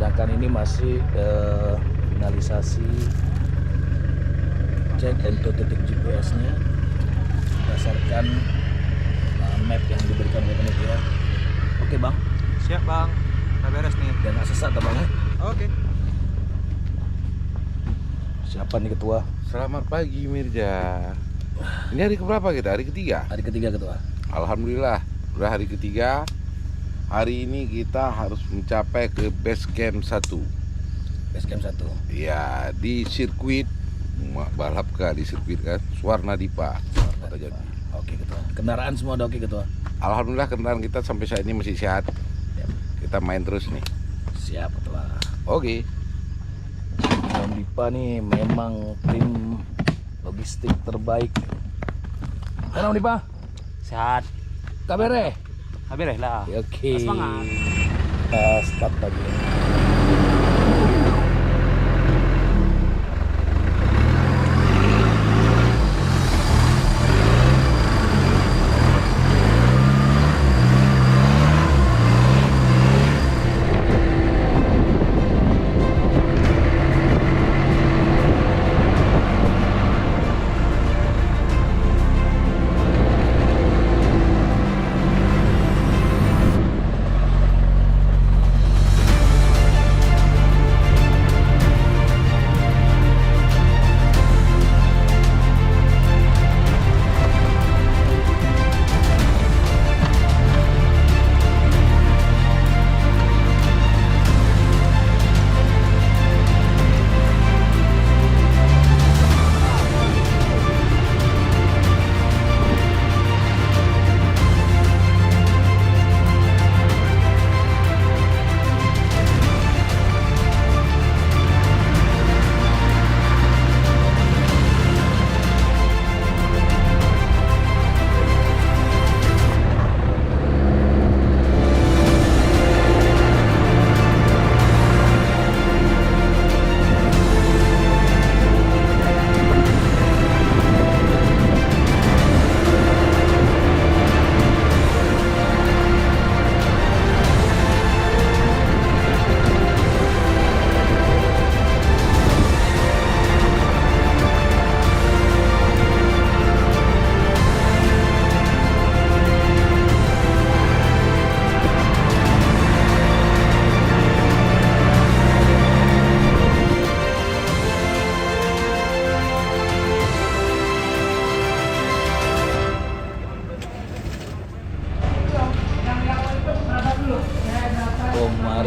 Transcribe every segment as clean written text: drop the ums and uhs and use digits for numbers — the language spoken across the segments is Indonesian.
digunakan ini masih finalisasi cek untuk titik GPS-nya berdasarkan map yang diberikan oleh panitia. Oke bang, Siap bang, udah beres nih. dan nggak sesat ya, bang ya? Oke. Siapa nih ketua? Selamat pagi Mirja. Ini hari keberapa kita? Hari ketiga. Hari ketiga ketua. Alhamdulillah, udah hari ketiga. Hari ini kita harus mencapai ke base camp 1. Base camp 1. Ya, di sirkuit balap di sirkuit kan Swarnadipa, Kota Jambi. Oke ketua. Kendaraan semua udah oke ketua. Alhamdulillah kendaraan kita sampai saat ini masih sehat. Siap. Kita main terus nih. Siap ketua. Oke. Om Dipa nih memang tim logistik terbaik. Kan Om Dipa? Sehat. Kabere? Beres lah. Oke. Semangat. Kita start pagi ini.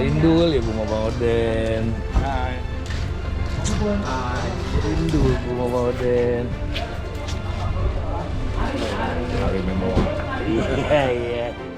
Rindu ya Bu Bang Oden. Hai. Rindu Bu Bang Oden. Hari memang. Iya iya.